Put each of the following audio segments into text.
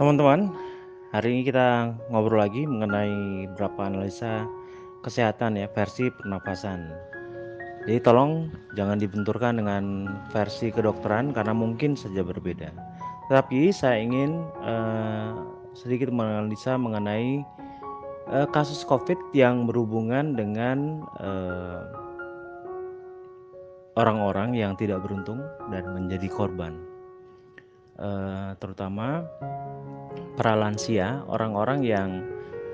Teman-teman, hari ini kita ngobrol lagi mengenai beberapa analisa kesehatan ya, versi pernafasan. Jadi tolong jangan dibenturkan dengan versi kedokteran karena mungkin saja berbeda. Tetapi saya ingin sedikit menganalisa mengenai kasus COVID yang berhubungan dengan orang-orang yang tidak beruntung dan menjadi korban. Terutama para lansia, orang-orang yang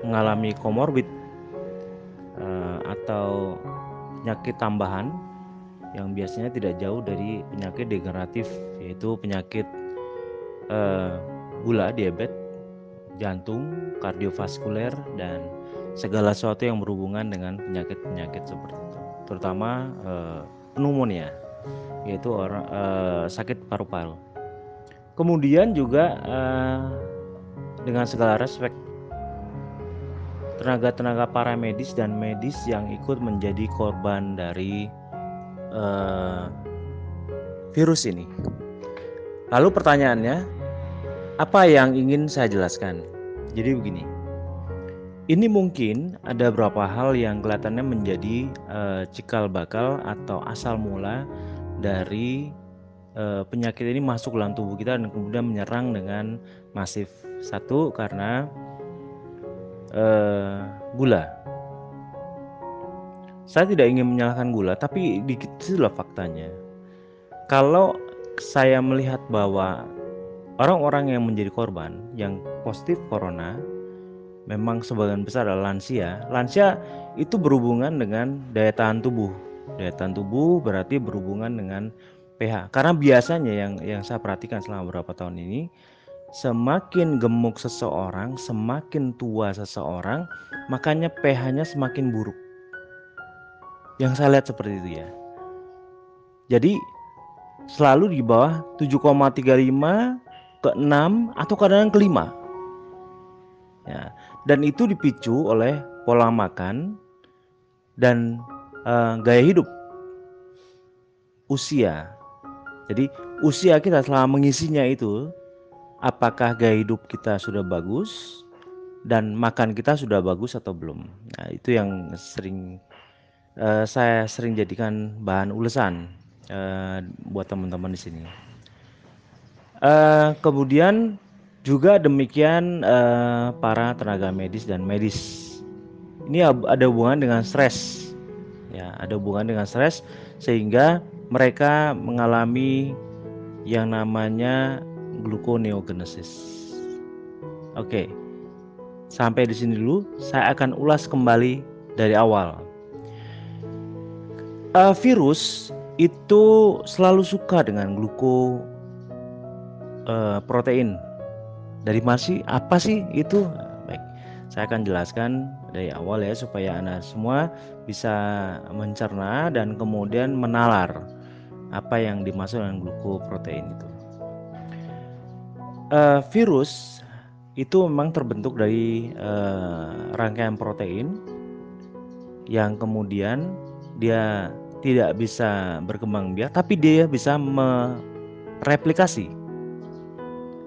mengalami komorbid atau penyakit tambahan yang biasanya tidak jauh dari penyakit degeneratif, yaitu penyakit gula, diabetes, jantung, kardiovaskuler, dan segala sesuatu yang berhubungan dengan penyakit-penyakit seperti itu, terutama pneumonia, yaitu sakit paru-paru. Kemudian juga dengan segala respek, tenaga-tenaga paramedis dan medis yang ikut menjadi korban dari virus ini. Lalu pertanyaannya, apa yang ingin saya jelaskan? Jadi begini, ini mungkin ada beberapa hal yang kelihatannya menjadi cikal bakal atau asal mula dari penyakit ini masuk dalam tubuh kita dan kemudian menyerang dengan masif. Satu, karena gula. Saya tidak ingin menyalahkan gula, tapi itulah faktanya. Kalau saya melihat bahwa orang-orang yang menjadi korban yang positif corona memang sebagian besar adalah lansia. Lansia itu berhubungan dengan daya tahan tubuh. Daya tahan tubuh berarti berhubungan dengan pH. Karena biasanya yang saya perhatikan selama beberapa tahun ini, semakin gemuk seseorang, semakin tua seseorang, makanya pH-nya semakin buruk. Yang saya lihat seperti itu ya. Jadi selalu di bawah 7,35 ke 6 atau kadang-kadang ke 5 ya. Dan itu dipicu oleh pola makan dan gaya hidup, usia. Jadi usia kita selama mengisinya itu, apakah gaya hidup kita sudah bagus dan makan kita sudah bagus atau belum. Nah, itu yang saya sering jadikan bahan ulesan buat teman-teman di sini. Kemudian juga demikian para tenaga medis dan medis. Ini ada hubungan dengan stres. Ya, ada hubungan dengan stres sehingga mereka mengalami yang namanya gluconeogenesis. Oke. Sampai di sini dulu, saya akan ulas kembali dari awal. Virus itu selalu suka dengan protein. Dari apa sih itu? Baik, saya akan jelaskan dari awal ya supaya Anda semua bisa mencerna dan kemudian menalar apa yang dimaksud dengan glukoprotein itu. Virus itu memang terbentuk dari rangkaian protein yang kemudian dia tidak bisa berkembang biak, tapi dia bisa mereplikasi.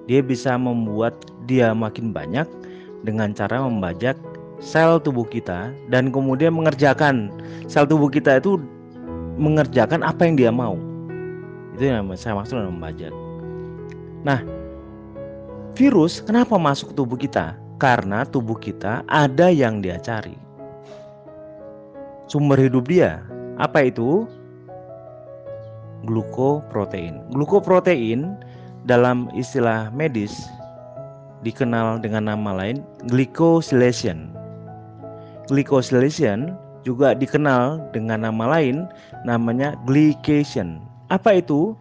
Dia bisa membuat dia makin banyak dengan cara membajak sel tubuh kita dan kemudian mengerjakan sel tubuh kita itu mengerjakan apa yang dia mau. Itu yang saya maksud dengan membajak. Nah, virus kenapa masuk ke tubuh kita? Karena tubuh kita ada yang dia cari. Sumber hidup dia. Apa itu? Glukoprotein. Glukoprotein dalam istilah medis dikenal dengan nama lain glycosylation. Glycosylation juga dikenal dengan nama lain namanya glycation. Apa itu?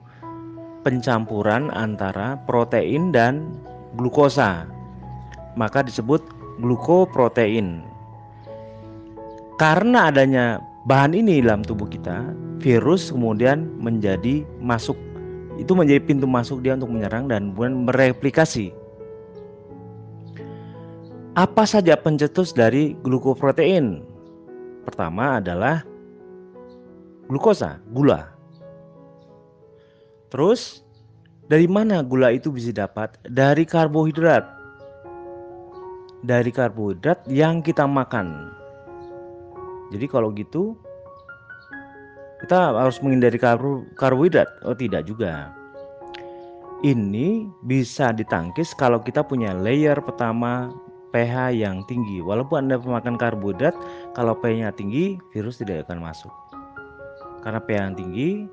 Pencampuran antara protein dan glukosa. Maka disebut glukoprotein. Karena adanya bahan ini dalam tubuh kita, virus kemudian menjadi masuk. Itu menjadi pintu masuk dia untuk menyerang dan kemudian mereplikasi. Apa saja pencetus dari glukoprotein? Pertama adalah glukosa, gula. Terus dari mana gula itu bisa dapat? Dari karbohidrat. dari karbohidrat yang kita makan. Jadi kalau gitu kita harus menghindari karbohidrat? Oh tidak juga. Ini bisa ditangkis kalau kita punya layer pertama pH yang tinggi. Walaupun Anda memakan karbohidrat, kalau pH-nya tinggi, virus tidak akan masuk. Karena pH yang tinggi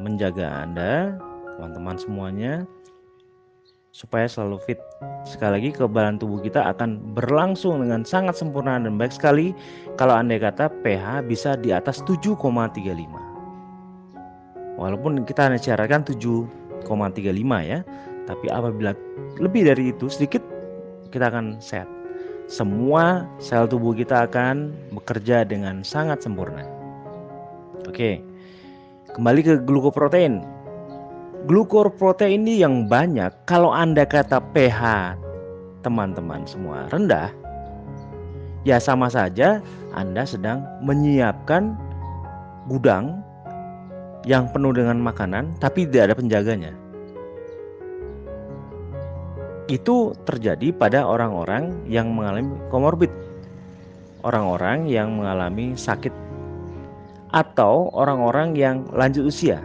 menjaga Anda, teman-teman semuanya, supaya selalu fit. Sekali lagi, kekebalan tubuh kita akan berlangsung dengan sangat sempurna dan baik sekali kalau andai kata pH bisa di atas 7,35. Walaupun kita hanya syaratkan 7,35 ya, tapi apabila lebih dari itu sedikit, kita akan sehat. Semua sel tubuh kita akan bekerja dengan sangat sempurna. Oke, kembali ke glukoprotein. Glukoprotein ini yang banyak. Kalau Anda kata pH teman-teman semua rendah, ya sama saja Anda sedang menyiapkan gudang yang penuh dengan makanan tapi tidak ada penjaganya. Itu terjadi pada orang-orang yang mengalami komorbid, orang-orang yang mengalami sakit, atau orang-orang yang lanjut usia.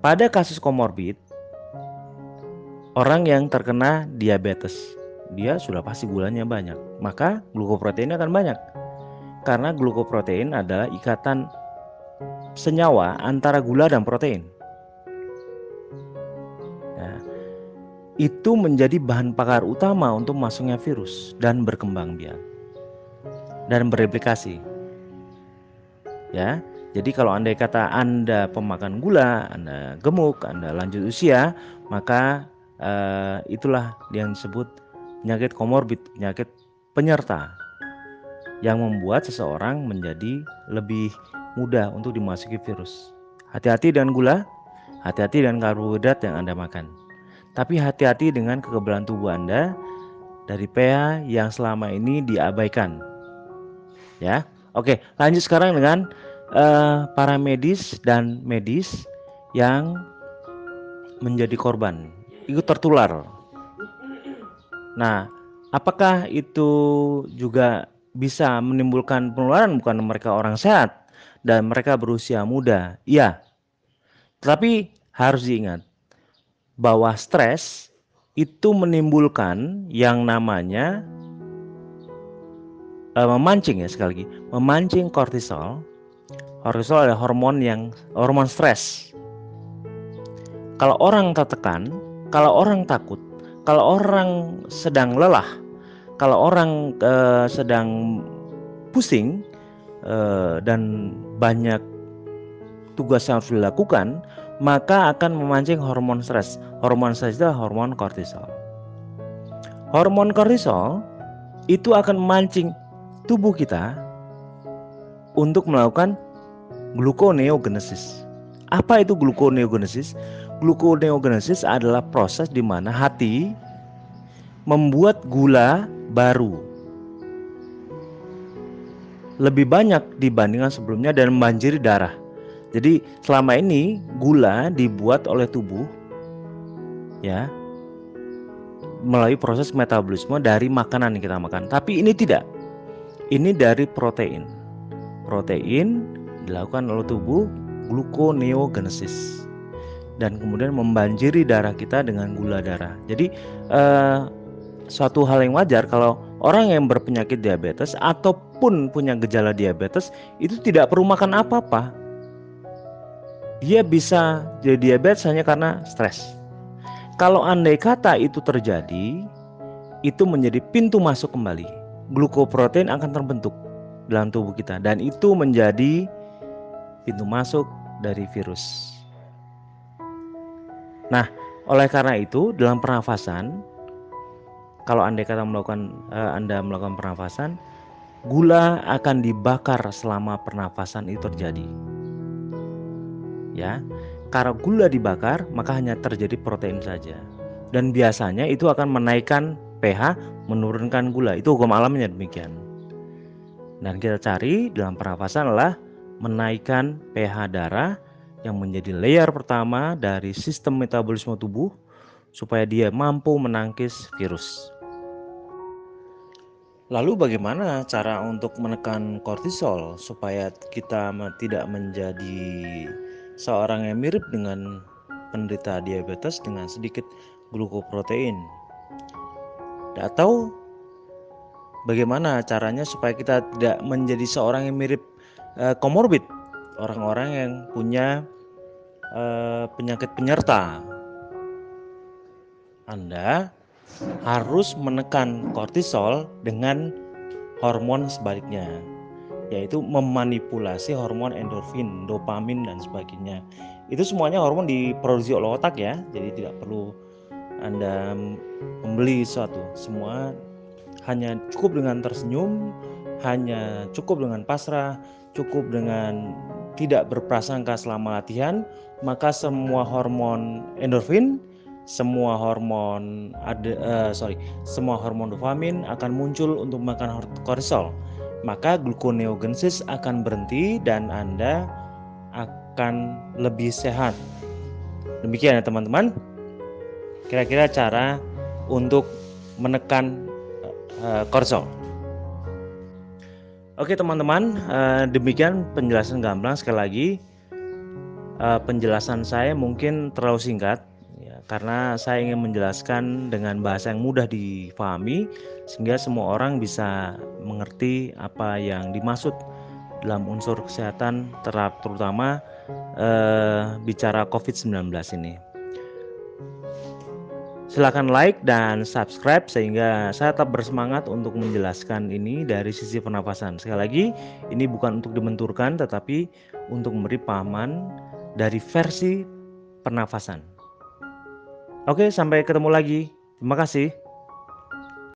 Pada kasus komorbid, orang yang terkena diabetes, dia sudah pasti gulanya banyak, maka glukoproteinnya akan banyak. Karena glukoprotein adalah ikatan senyawa antara gula dan protein. Nah, itu menjadi bahan bakar utama untuk masuknya virus dan berkembang biak dan bereplikasi. Ya, jadi kalau andai kata Anda pemakan gula, Anda gemuk, Anda lanjut usia, maka itulah yang disebut penyakit komorbid, penyakit penyerta yang membuat seseorang menjadi lebih mudah untuk dimasuki virus. Hati-hati dengan gula, hati-hati dengan karbohidrat yang Anda makan. Tapi hati-hati dengan kekebalan tubuh Anda dari pH yang selama ini diabaikan. Ya, oke, lanjut sekarang dengan para medis dan medis yang menjadi korban, ikut tertular. Nah, apakah itu juga bisa menimbulkan penularan? Bukan, mereka orang sehat dan mereka berusia muda. Iya, tapi harus diingat bahwa stres itu menimbulkan yang namanya memancing, ya sekali lagi, memancing kortisol. Kortisol adalah hormon stres. Kalau orang tertekan, kalau orang takut, kalau orang sedang lelah, kalau orang sedang pusing dan banyak tugas yang harus dilakukan, maka akan memancing hormon stres. Hormon stres itu hormon kortisol. Hormon kortisol itu akan memancing tubuh kita untuk melakukan gluconeogenesis. Apa itu gluconeogenesis? Gluconeogenesis adalah proses di mana hati membuat gula baru lebih banyak dibandingkan sebelumnya dan membanjiri darah. Jadi selama ini gula dibuat oleh tubuh ya melalui proses metabolisme dari makanan yang kita makan. Tapi ini tidak. Ini dari protein. Protein dilakukan oleh tubuh gluconeogenesis dan kemudian membanjiri darah kita dengan gula darah. Jadi suatu hal yang wajar kalau orang yang berpenyakit diabetes ataupun punya gejala diabetes itu tidak perlu makan apa-apa. Dia bisa jadi diabetes hanya karena stres. Kalau andai kata itu terjadi, itu menjadi pintu masuk kembali. Glukoprotein akan terbentuk dalam tubuh kita dan itu menjadi pintu masuk dari virus. Nah, oleh karena itu dalam pernafasan, kalau andai kata Anda melakukan pernafasan, gula akan dibakar selama pernafasan itu terjadi. Ya, kalau gula dibakar, maka hanya terjadi protein saja. Dan biasanya itu akan menaikkan pH, menurunkan gula. Itu hukum alamnya demikian. Dan kita cari dalam pernafasan adalah menaikkan pH darah yang menjadi layer pertama dari sistem metabolisme tubuh supaya dia mampu menangkis virus. Lalu bagaimana cara untuk menekan kortisol supaya kita tidak menjadi seorang yang mirip dengan penderita diabetes dengan sedikit glukoprotein? Atau bagaimana caranya supaya kita tidak menjadi seorang yang mirip komorbid, orang-orang yang punya penyakit penyerta? Anda harus menekan kortisol dengan hormon sebaliknya, yaitu memanipulasi hormon endorfin, dopamin dan sebagainya. Itu semuanya hormon diproduksi oleh otak ya, jadi tidak perlu Anda membeli sesuatu. Semua hanya cukup dengan tersenyum, hanya cukup dengan pasrah, cukup dengan tidak berprasangka selama latihan, maka semua hormon endorfin, semua hormon dopamin akan muncul untuk makan kortisol. Maka gluconeogenesis akan berhenti dan Anda akan lebih sehat. Demikian ya teman-teman. Kira-kira cara untuk menekan kortisol. Oke teman-teman, demikian penjelasan gamblang. Sekali lagi, penjelasan saya mungkin terlalu singkat ya, karena saya ingin menjelaskan dengan bahasa yang mudah difahami sehingga semua orang bisa mengerti apa yang dimaksud dalam unsur kesehatan, terutama bicara COVID-19 ini. Silakan like dan subscribe sehingga saya tetap bersemangat untuk menjelaskan ini dari sisi pernafasan. Sekali lagi, ini bukan untuk dibenturkan tetapi untuk memberi pahaman dari versi pernafasan. Oke, sampai ketemu lagi. Terima kasih.